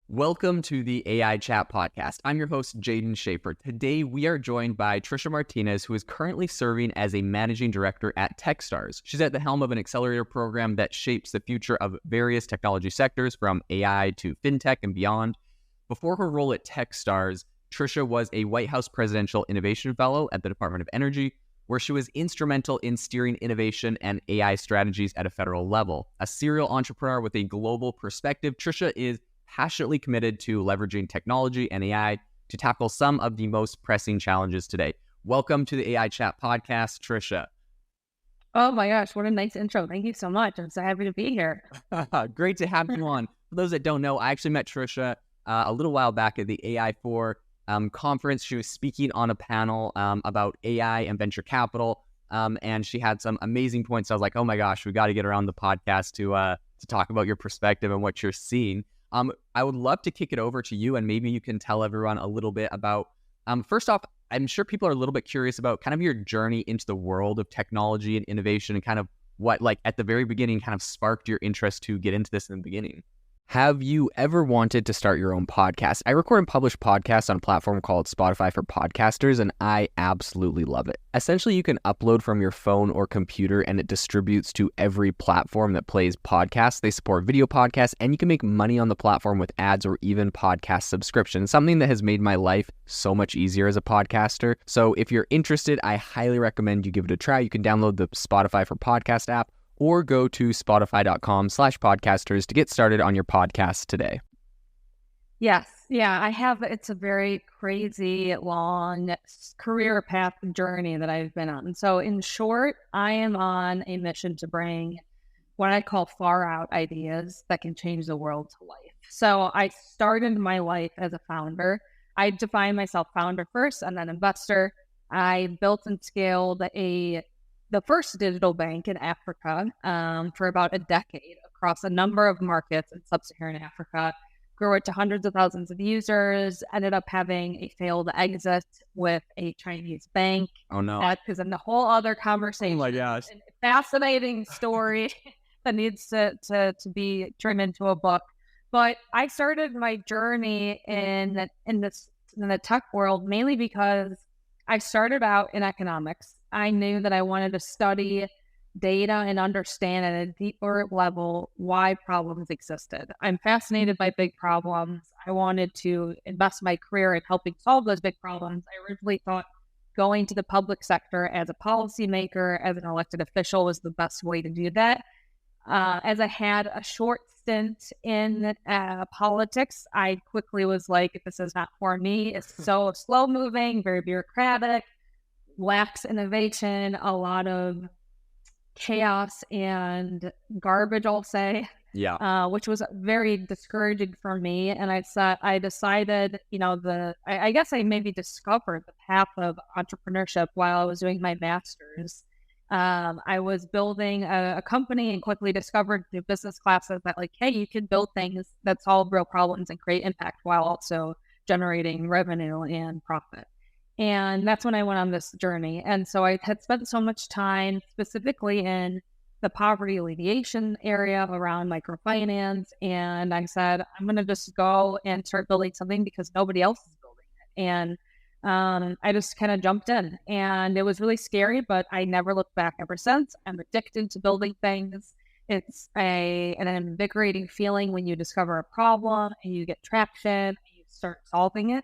Welcome to the AI Chat Podcast. I'm your host, Jaden Schaefer. Today, we are joined by Tricia Martínez, who is currently serving as a managing director at Techstars. She's at the helm of an accelerator program that shapes the future of various technology sectors, from AI to fintech and beyond. Before her role at Techstars, Tricia was a White House Presidential Innovation Fellow at the Department of Energy, where she was instrumental in steering innovation and AI strategies at a federal level. A serial entrepreneur with a global perspective, Tricia is passionately committed to leveraging technology and AI to tackle some of the most pressing challenges today. Welcome to the AI Chat Podcast, Tricia. Oh my gosh, what a nice intro. Thank you so much. I'm so happy to be here. Great to have you on. For those that don't know, I actually met Tricia a little while back at the AI4 conference. She was speaking on a panel about AI and venture capital, and she had some amazing points. I was like, oh my gosh, we got to get her on the podcast to talk about your perspective and what you're seeing. I would love to kick it over to you, and maybe you can tell everyone a little bit about, first off, I'm sure people are a little bit curious about kind of your journey into the world of technology and innovation and kind of what, like at the very beginning, kind of sparked your interest to get into this in the beginning. Have you ever wanted to start your own podcast? I record and publish podcasts on a platform called Spotify for Podcasters, and I absolutely love it. Essentially, you can upload from your phone or computer, and it distributes to every platform that plays podcasts. They support video podcasts, and you can make money on the platform with ads or even podcast subscriptions, something that has made my life so much easier as a podcaster. So if you're interested, I highly recommend you give it a try. You can download the Spotify for Podcast app, or go to spotify.com/podcasters to get started on your podcast today. Yes. Yeah, I have. It's a very crazy, long career path journey that I've been on. So in short, I am on a mission to bring what I call far out ideas that can change the world to life. So I started my life as a founder. I define myself founder first and then investor. I built and scaled the first digital bank in Africa for about a decade across a number of markets in sub-Saharan Africa, grew it to hundreds of thousands of users, ended up having a failed exit with a Chinese bank. Oh no. That is a whole other conversation. Oh my gosh. A fascinating story that needs to be turned into a book. But I started my journey in the tech world mainly because I started out in economics. I knew that I wanted to study data and understand at a deeper level why problems existed. I'm fascinated by big problems. I wanted to invest my career in helping solve those big problems. I originally thought going to the public sector as a policymaker, as an elected official, was the best way to do that. As I had a short stint in politics, I quickly was like, this is not for me. It's so slow moving, very bureaucratic, lacks innovation, a lot of chaos and garbage, I'll say. Yeah. Which was very discouraging for me. And I decided, I guess I maybe discovered the path of entrepreneurship while I was doing my master's. I was building a company and quickly discovered through business classes that, like, hey, you can build things that solve real problems and create impact while also generating revenue and profit. And that's when I went on this journey. And so I had spent so much time specifically in the poverty alleviation area around microfinance. And I said, I'm going to just go and start building something because nobody else is building it. And I just kind of jumped in, and it was really scary, but I never looked back ever since. I'm addicted to building things. It's an invigorating feeling when you discover a problem and you get traction and you start solving it.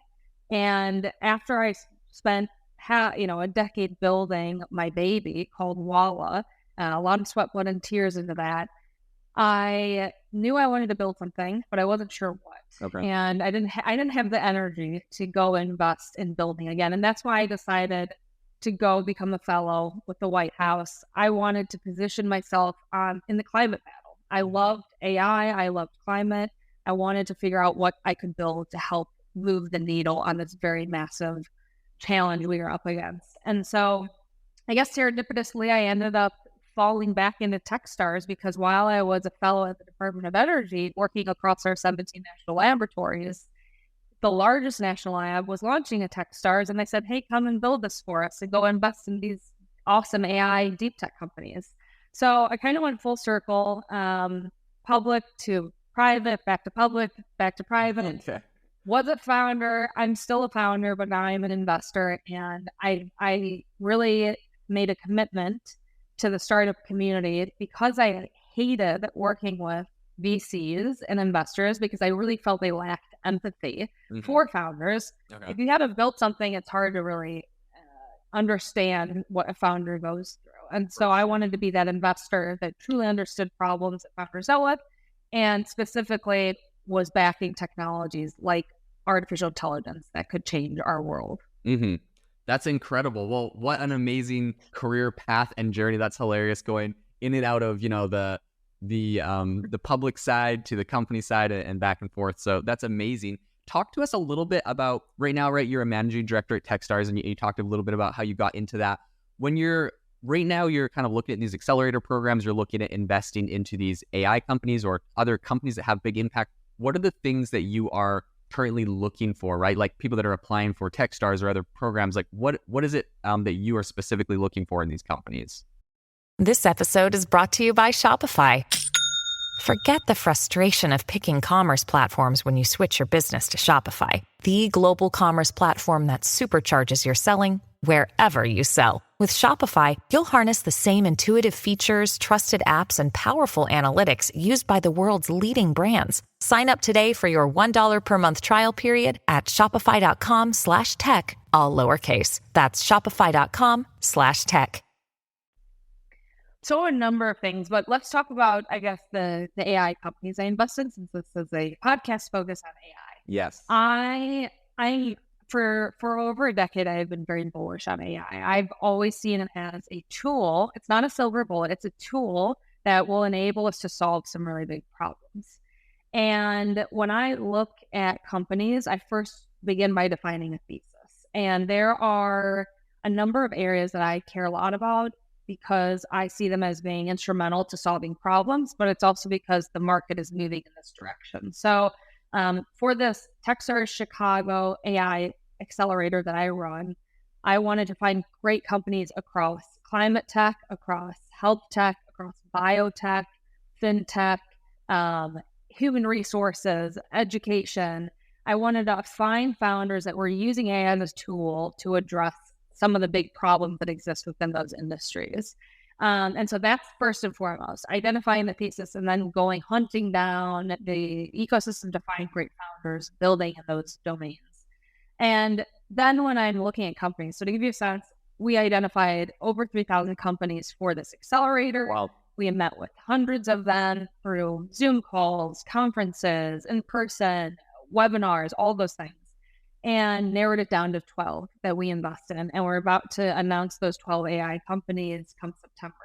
And after I spent a decade building my baby called Walla, a lot of sweat, blood, and tears into that, I knew I wanted to build something, but I wasn't sure what. Okay. And I didn't have the energy to go invest in building again. And that's why I decided to go become a fellow with the White House. I wanted to position myself in the climate battle. I loved AI. I loved climate. I wanted to figure out what I could build to help move the needle on this very massive challenge we were up against. And so I guess serendipitously, I ended up falling back into Techstars because while I was a fellow at the Department of Energy working across our 17 national laboratories, the largest national lab was launching a Techstars, and they said, hey, come and build this for us and go invest in these awesome AI deep tech companies. So I kind of went full circle, public to private, back to public, back to private. Okay. Was a founder. I'm still a founder, but now I'm an investor. And I really made a commitment to the startup community because I hated working with VCs and investors because I really felt they lacked empathy for founders. Okay. If you haven't built something, it's hard to really understand what a founder goes through. And so I wanted to be that investor that truly understood problems that founders dealt with, and specifically was backing technologies like artificial intelligence that could change our world. Mm-hmm. That's incredible. Well, what an amazing career path and journey. That's hilarious, going in and out of, the public side to the company side and back and forth. So that's amazing. Talk to us a little bit about right now, right? You're a managing director at Techstars, and you talked a little bit about how you got into that. When you're kind of looking at these accelerator programs, you're looking at investing into these AI companies or other companies that have big impact. What are the things that you are currently looking for, right? Like people that are applying for Techstars or other programs, like what is it that you are specifically looking for in these companies? This episode is brought to you by Shopify. Forget the frustration of picking commerce platforms when you switch your business to Shopify, the global commerce platform that supercharges your selling wherever you sell. With Shopify, you'll harness the same intuitive features, trusted apps, and powerful analytics used by the world's leading brands. Sign up today for your $1 per month trial period at shopify.com/tech, all lowercase. That's shopify.com/tech. So a number of things, but let's talk about, I guess, the AI companies I invested, since this is a podcast focused on AI. Yes. I for over a decade, I have been very bullish on AI. I've always seen it as a tool. It's not a silver bullet. It's a tool that will enable us to solve some really big problems. And when I look at companies, I first begin by defining a thesis. And there are a number of areas that I care a lot about, because I see them as being instrumental to solving problems, but it's also because the market is moving in this direction. So for this Techstars Chicago AI accelerator that I run, I wanted to find great companies across climate tech, across health tech, across biotech, fintech, human resources, education. I wanted to find founders that were using AI as a tool to address some of the big problems that exist within those industries. And so that's first and foremost, identifying the thesis and then going hunting down the ecosystem to find great founders building in those domains. And then when I'm looking at companies, so to give you a sense, we identified over 3,000 companies for this accelerator. Wow. We met with hundreds of them through Zoom calls, conferences, in person, webinars, all those things, and narrowed it down to 12 that we invest in. And we're about to announce those 12 AI companies come September.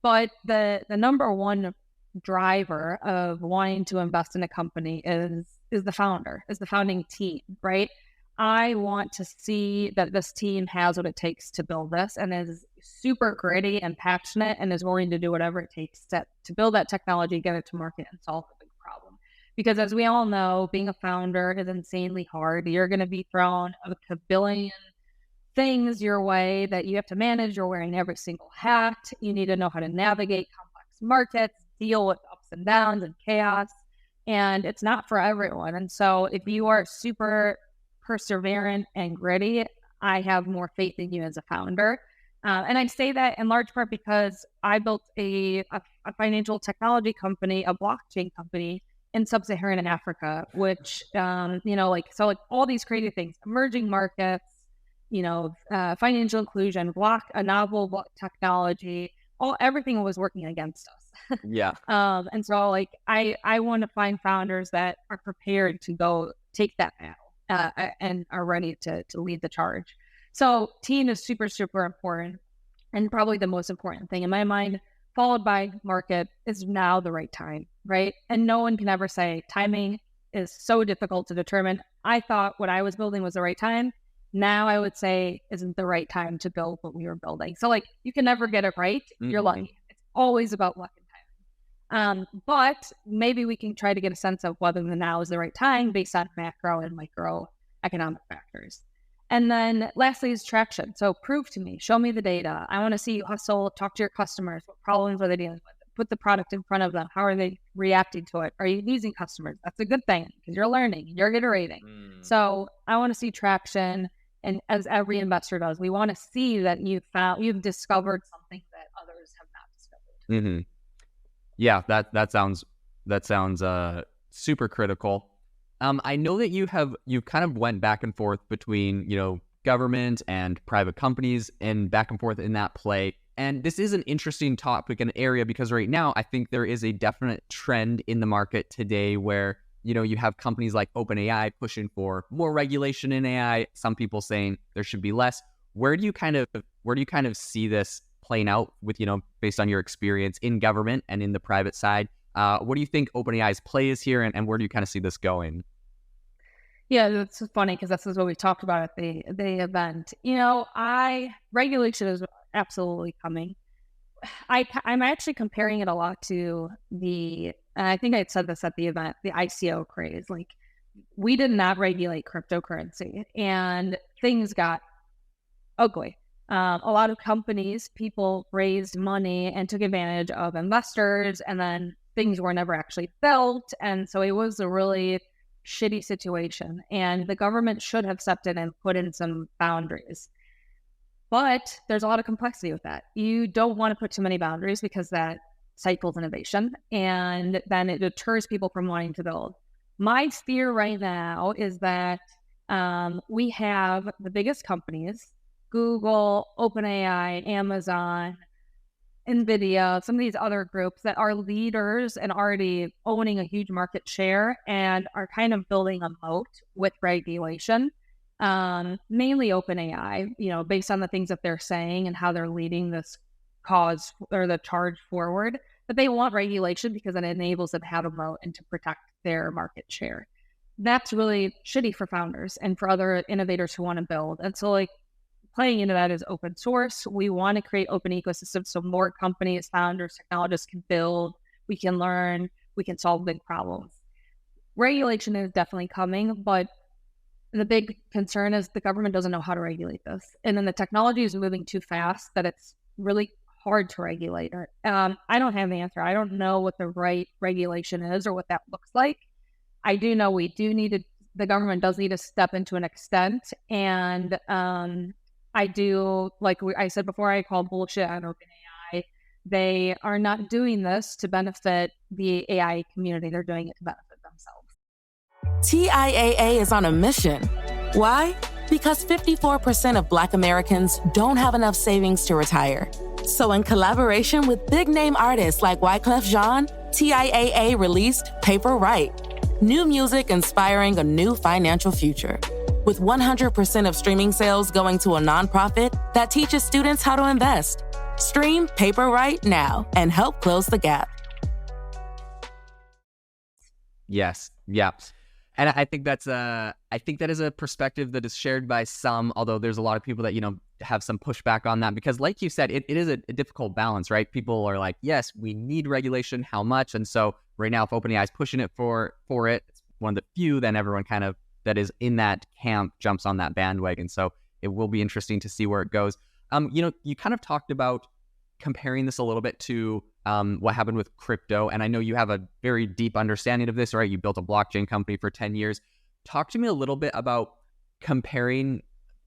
But the number one driver of wanting to invest in a company is the founder, is the founding team, right? I want to see that this team has what it takes to build this and is super gritty and passionate and is willing to do whatever it takes to build that technology, get it to market, and solve the big problem. Because as we all know, being a founder is insanely hard. You're going to be thrown a billion things your way that you have to manage. You're wearing every single hat. You need to know how to navigate complex markets, deal with ups and downs and chaos. And it's not for everyone. And so if you are super perseverant and gritty, I have more faith in you as a founder. And I say that in large part because I built a financial technology company, a blockchain company in sub-Saharan Africa, which, all these crazy things, emerging markets, financial inclusion, a novel technology, everything was working against us. Yeah. And so I want to find founders that are prepared to go take that battle and are ready to lead the charge. So team is super, super important, and probably the most important thing in my mind, followed by market, is now the right time, right? And no one can ever say timing is so difficult to determine. I thought what I was building was the right time. Now I would say isn't the right time to build what we were building. So you can never get it right. Mm-hmm. You're lucky. It's always about luck and timing. But maybe we can try to get a sense of whether the now is the right time based on macro and microeconomic factors. And then lastly is traction. So prove to me, show me the data. I want to see you hustle, talk to your customers. What problems are they dealing with? put the product in front of them. How are they reacting to it? Are you losing customers? That's a good thing because you're learning, you're iterating. So I want to see traction. And as every investor does, we want to see that you've discovered something that others have not discovered. Mm-hmm. Yeah, that sounds super critical. I know that you kind of went back and forth between, government and private companies and back and forth in that play. And this is an interesting topic and area because right now I think there is a definite trend in the market today where, you have companies like OpenAI pushing for more regulation in AI, some people saying there should be less. Where do you kind of see this playing out with, based on your experience in government and in the private side? What do you think OpenAI's play is here, and where do you kind of see this going? Yeah, it's funny because this is what we talked about at the event. Regulation is absolutely coming. I'm actually comparing it a lot to I think I said this at the event, the ICO craze. Like, we did not regulate cryptocurrency and things got ugly. A lot of companies, people raised money and took advantage of investors, and then things were never actually built. And so it was a really shitty situation. And the government should have stepped in and put in some boundaries. But there's a lot of complexity with that. You don't want to put too many boundaries because that stifles innovation, and then it deters people from wanting to build. My fear right now is that we have the biggest companies, Google, OpenAI, Amazon, NVIDIA, some of these other groups that are leaders and already owning a huge market share and are kind of building a moat with regulation. Mainly OpenAI, based on the things that they're saying and how they're leading this cause or the charge forward, but they want regulation because it enables them to have a moat and to protect their market share. That's really shitty for founders and for other innovators who want to build. And so playing into that is open source. We want to create open ecosystems so more companies, founders, technologists can build, we can learn, we can solve big problems. Regulation is definitely coming, but the big concern is the government doesn't know how to regulate this. And then the technology is moving too fast that it's really hard to regulate it. I don't have the answer. I don't know what the right regulation is or what that looks like. I do know the government does need to step into an extent. And I do, I said before, I call bullshit on OpenAI. They are not doing this to benefit the AI community. They're doing it to benefit themselves. TIAA is on a mission. Why? Because 54% of Black Americans don't have enough savings to retire. So in collaboration with big-name artists like Wyclef Jean, TIAA released Paper Right, new music inspiring a new financial future. With 100% of streaming sales going to a nonprofit that teaches students how to invest. Stream Paper Right now and help close the gap. Yes. Yeah. And I think that is a perspective that is shared by some, although there's a lot of people that, have some pushback on that, because like you said, it is a difficult balance, right? People are like, yes, we need regulation. How much? And so right now, if OpenAI is pushing it for it, it's one of the few, then everyone kind of that is in that camp jumps on that bandwagon. So it will be interesting to see where it goes. You kind of talked about comparing this a little bit to what happened with crypto. And I know you have a very deep understanding of this, right? You built a blockchain company for 10 years. Talk to me a little bit about comparing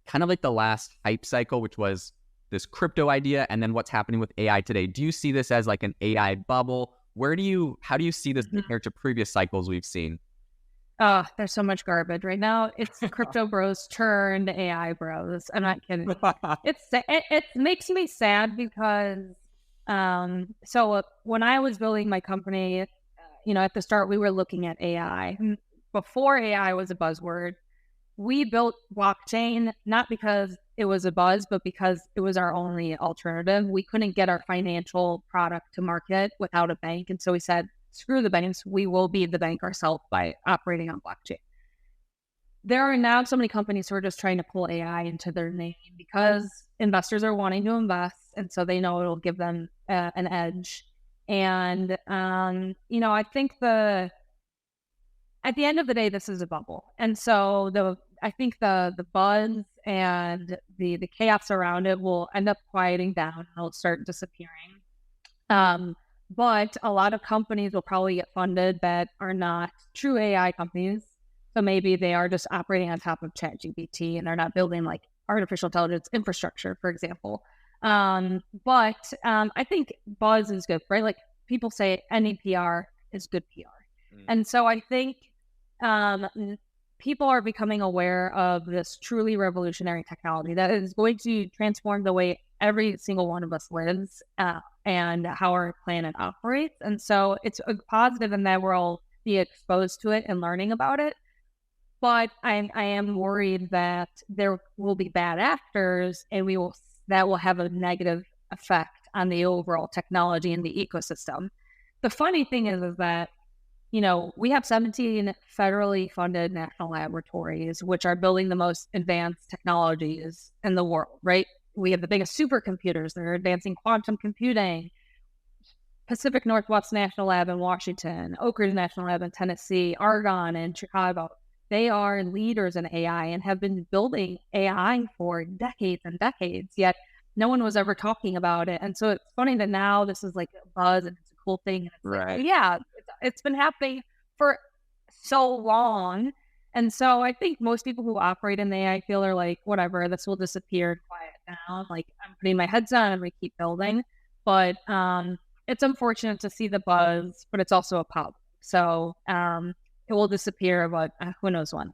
kind of like the last hype cycle, which was this crypto idea, and then what's happening with AI today. Do you see this as like an AI bubble? How do you see this compared to previous cycles we've seen? There's so much garbage right now. It's crypto bros turned AI bros. I'm not kidding. It makes me sad because so when I was building my company, at the start we were looking at AI. Before AI was a buzzword, we built blockchain not because it was a buzz, but because it was our only alternative. We couldn't get our financial product to market without a bank, and so we said, screw the banks, we will be the bank ourselves by operating on blockchain. There are now so many companies who are just trying to pull AI into their name because investors are wanting to invest, and so they know it'll give them an edge. And I think at the end of the day, this is a bubble, and so I think the buzz and the chaos around it will end up quieting down and it'll start disappearing. But a lot of companies will probably get funded that are not true AI companies. So maybe they are just operating on top of ChatGPT and they're not building like artificial intelligence infrastructure, for example. But I think buzz is good, right? Like people say any PR is good PR. And so I think people are becoming aware of this truly revolutionary technology that is going to transform the way every single one of us lives and how our planet operates. And so it's a positive in that we'll all be exposed to it and learning about it. But I am worried that there will be bad actors and that will have a negative effect on the overall technology and the ecosystem. The funny thing is that, you know, we have 17 federally funded national laboratories, which are building the most advanced technologies in the world, right? We have the biggest supercomputers that are advancing quantum computing. Pacific Northwest National Lab in Washington, Oak Ridge National Lab in Tennessee, Argonne in Chicago. They are leaders in AI and have been building AI for decades and decades, yet no one was ever talking about it. And so it's funny that now this is like a buzz and it's a cool thing. And it's Right. like, yeah, it's been happening for so long. And so I think most people who operate in the AI field are like, whatever, this will disappear and quiet down. Like I'm putting my heads down and we keep building. But it's unfortunate to see the buzz, but it's also a problem. So it will disappear, but who knows when.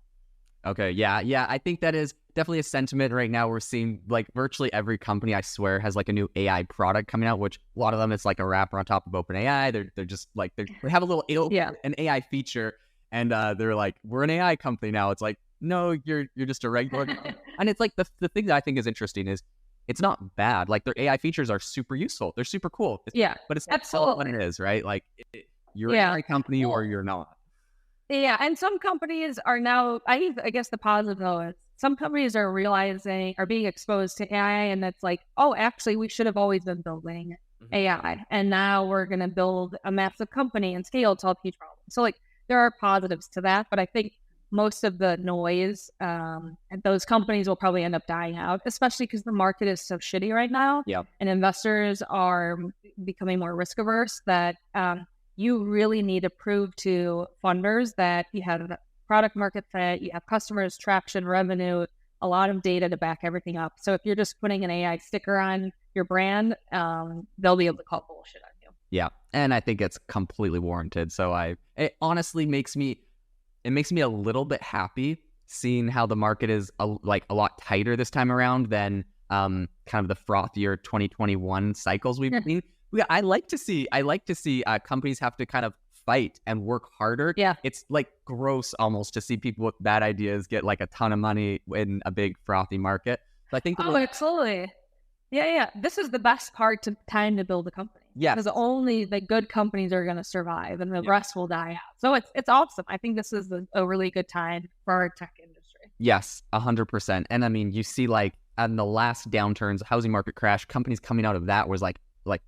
Okay, yeah. I think that is definitely a sentiment right now. We're seeing like virtually every company, I swear, has like a new AI product coming out, which a lot of them it's like a wrapper on top of OpenAI. They're just like they have a little an AI feature, and they're like, we're an AI company now. It's like, no, you're just a regular. And it's like the thing that I think is interesting is it's not bad. Like their AI features are super useful. They're super cool. But it's absolutely what it is, right? Like you're an AI company or you're not. Yeah, and some companies are now, I guess the positive though is some companies are being exposed to AI and it's like, oh, actually we should have always been building AI and now we're going to build a massive company and scale to solve huge problems. So like there are positives to that, but I think most of the noise and those companies will probably end up dying out, especially because the market is so shitty right now. Yeah. And investors are becoming more risk averse that you really need to prove to funders that you have a product market fit, you have customers, traction, revenue, a lot of data to back everything up. So if you're just putting an AI sticker on your brand, they'll be able to call bullshit on you. Yeah, and I think it's completely warranted. So it honestly makes me a little bit happy seeing how the market is a lot tighter this time around than kind of the frothier 2021 cycles we've seen. I like to see companies have to kind of fight and work harder. Yeah. It's like gross almost to see people with bad ideas get like a ton of money in a big frothy market. So I think absolutely. Yeah. This is the best time to build a company. Yeah. Because only the good companies are going to survive and the rest will die out. So it's awesome. I think this is a really good time for our tech industry. Yes, 100%. And I mean, you see like in the last downturns, housing market crash, companies coming out of that was like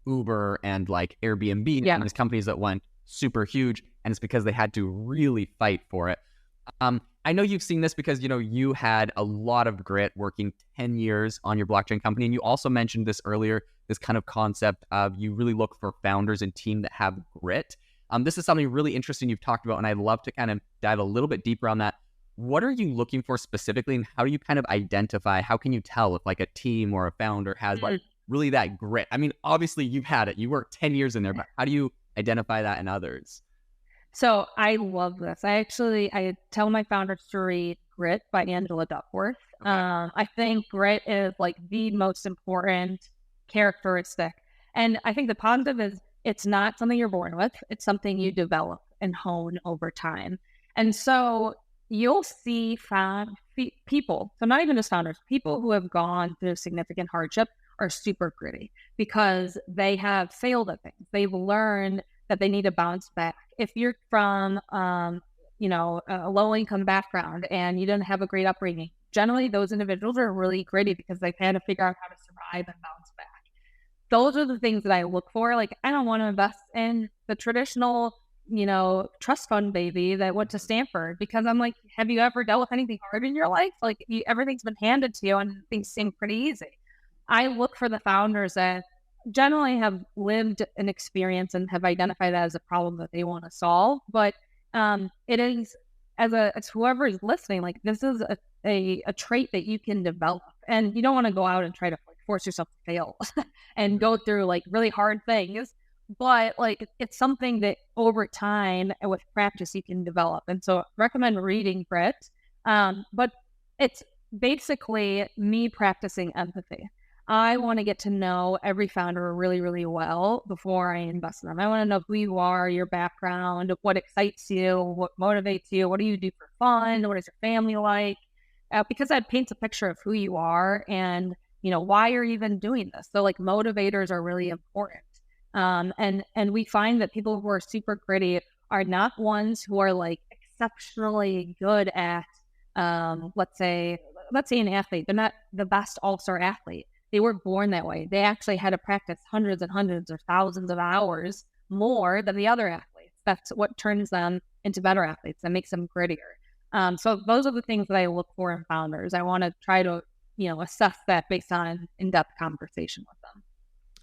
Uber and like Airbnb and these companies that went super huge, and it's because they had to really fight for it. I know you've seen this because you had a lot of grit working 10 years on your blockchain company, and you also mentioned this earlier, this kind of concept of you really look for founders and team that have grit. This is something really interesting you've talked about, and I'd love to kind of dive a little bit deeper on that. What are you looking for specifically, and how do you kind of identify, how can you tell if like a team or a founder has like really that grit? I mean, obviously you've had it. You worked 10 years in there, but how do you identify that in others? So I love this. I tell my founders to read Grit by Angela Duckworth. Okay. I think grit is like the most important characteristic. And I think the positive is it's not something you're born with. It's something you develop and hone over time. And so you'll see people, so not even just founders, people who have gone through significant hardship are super gritty because they have failed at things. They've learned that they need to bounce back. If you're from, a low-income background and you didn't have a great upbringing, generally those individuals are really gritty because they've had to figure out how to survive and bounce back. Those are the things that I look for. Like, I don't want to invest in the traditional, trust fund baby that went to Stanford because I'm like, have you ever dealt with anything hard in your life? Like, everything's been handed to you and things seem pretty easy. I look for the founders that generally have lived an experience and have identified that as a problem that they want to solve. But it is, as whoever is listening, like this is a trait that you can develop, and you don't want to go out and try to like force yourself to fail and go through like really hard things. But like it's something that over time and with practice you can develop. And so I recommend reading Grit. But it's basically me practicing empathy. I want to get to know every founder really, really well before I invest in them. I want to know who you are, your background, what excites you, what motivates you, what do you do for fun, what is your family like? Because that paints a picture of who you are and, why you're even doing this. So like motivators are really important. And we find that people who are super gritty are not ones who are like exceptionally good at, let's say an athlete. They're not the best all-star athlete. They were born that way. They actually had to practice hundreds and hundreds or thousands of hours more than the other athletes. That's what turns them into better athletes and makes them grittier. So those are the things that I look for in founders. I want to try to, assess that based on in-depth conversation with them.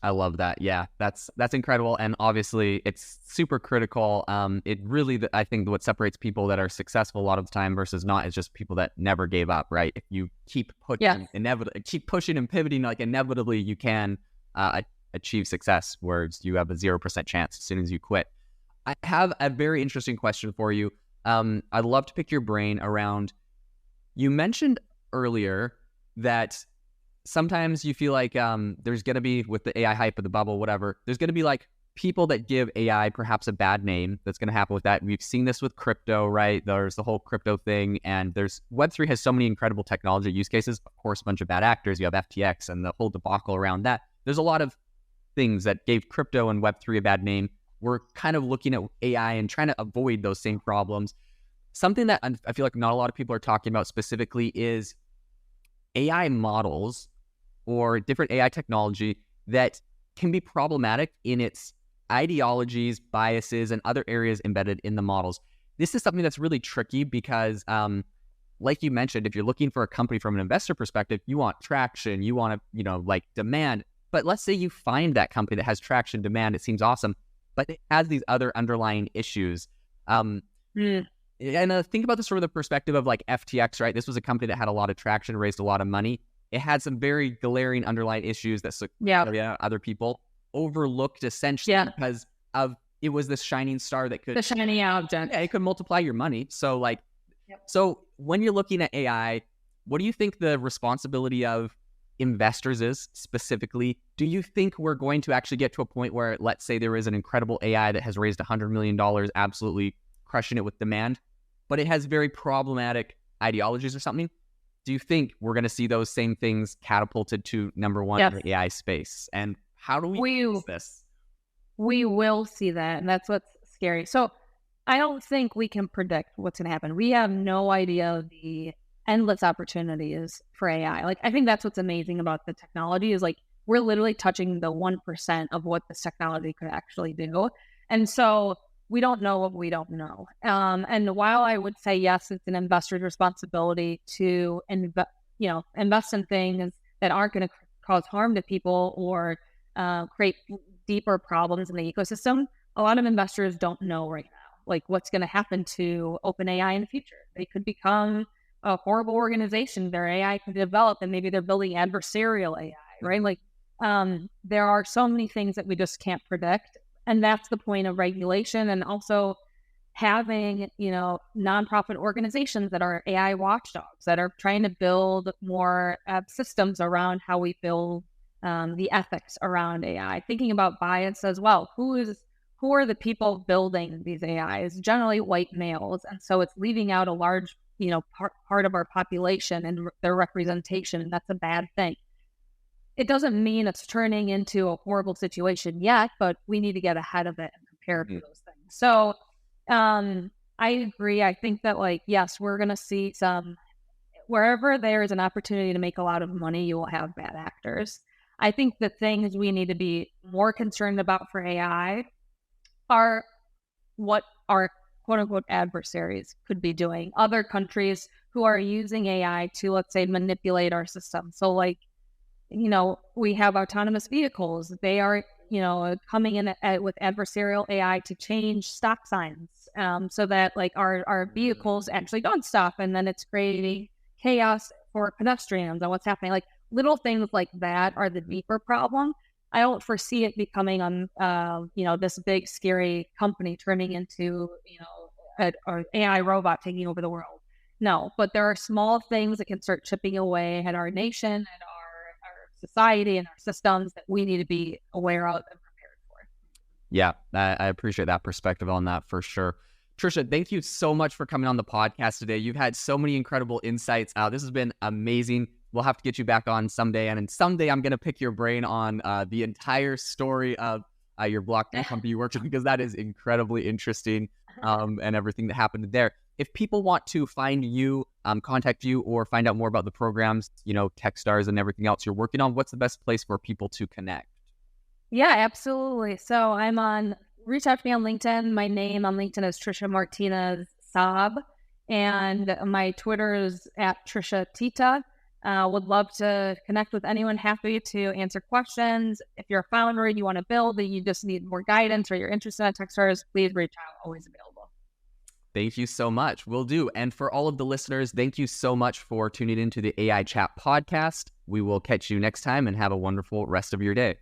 I love that. Yeah, that's incredible. And obviously it's super critical. It really, I think what separates people that are successful a lot of the time versus not is just people that never gave up, right? If you keep pushing, keep pushing and pivoting, like inevitably you can achieve success, whereas you have a 0% chance as soon as you quit. I have a very interesting question for you. I'd love to pick your brain around, you mentioned earlier that sometimes you feel like there's going to be, with the AI hype of the bubble, whatever, there's going to be like people that give AI perhaps a bad name. That's going to happen with that. We've seen this with crypto, right? There's the whole crypto thing, and Web3 has so many incredible technology use cases. Of course, a bunch of bad actors. You have FTX and the whole debacle around that. There's a lot of things that gave crypto and Web3 a bad name. We're kind of looking at AI and trying to avoid those same problems. Something that I feel like not a lot of people are talking about specifically is AI models or different AI technology that can be problematic in its ideologies, biases, and other areas embedded in the models. This is something that's really tricky because, like you mentioned, if you're looking for a company from an investor perspective, you want traction, you want to, like demand. But let's say you find that company that has traction, demand, it seems awesome, but it has these other underlying issues. And think about this from the perspective of like FTX, right? This was a company that had a lot of traction, raised a lot of money. It had some very glaring underlying issues that other people overlooked essentially because of it was this shining star that could... The shiny object. Yeah, it could multiply your money. So like, so when you're looking at AI, what do you think the responsibility of investors is specifically? Do you think we're going to actually get to a point where, let's say there is an incredible AI that has raised $100 million, absolutely crushing it with demand, but it has very problematic ideologies or something? Do you think we're going to see those same things catapulted to number one in the AI space? And how do we use this? We will see that, and that's what's scary. So I don't think we can predict what's going to happen. We have no idea the endless opportunities for AI. Like, I think that's what's amazing about the technology is like we're literally touching the 1% of what this technology could actually do. And so we don't know what we don't know. And while I would say, yes, it's an investor's responsibility to invest in things that aren't going to cause harm to people or create deeper problems in the ecosystem, a lot of investors don't know right now, like what's going to happen to OpenAI in the future. They could become a horrible organization. Their AI could develop and maybe they're building adversarial AI, right? Like there are so many things that we just can't predict. And that's the point of regulation, and also having, nonprofit organizations that are AI watchdogs that are trying to build more systems around how we build the ethics around AI. Thinking about bias as well. Who are the people building these AIs? Generally white males, and so it's leaving out a large, part of our population and their representation, and that's a bad thing. It doesn't mean it's turning into a horrible situation yet, but we need to get ahead of it and prepare for those things. So I agree. I think that yes, we're going to see wherever there is an opportunity to make a lot of money, you will have bad actors. I think the things we need to be more concerned about for AI are what our quote unquote adversaries could be doing. Other countries who are using AI to, let's say, manipulate our system. So we have autonomous vehicles. They are, coming in with adversarial AI to change stop signs, so that like our vehicles actually don't stop, and then it's creating chaos for pedestrians and what's happening. Like little things like that are the deeper problem. I don't foresee it becoming this big scary company turning into an AI robot taking over the world. No, but there are small things that can start chipping away at our nation and our society and our systems that we need to be aware of and prepared for. Yeah, I appreciate that perspective on that for sure. Tricia, thank you so much for coming on the podcast today. You've had so many incredible insights. This has been amazing. We'll have to get you back on someday. And then someday I'm going to pick your brain on the entire story of your blockchain company you worked with, because that is incredibly interesting, and everything that happened there. If people want to find you, contact you, or find out more about the programs, Techstars and everything else you're working on, what's the best place for people to connect? Yeah, absolutely. So reach out to me on LinkedIn. My name on LinkedIn is Tricia Martínez Saab, and my Twitter is @TriciaTita. Would love to connect with anyone. Happy to answer questions. If you're a founder and you want to build and you just need more guidance or you're interested in Techstars, please reach out. Always available. Thank you so much. Will do. And for all of the listeners, thank you so much for tuning into the AI Chat podcast. We will catch you next time, and have a wonderful rest of your day.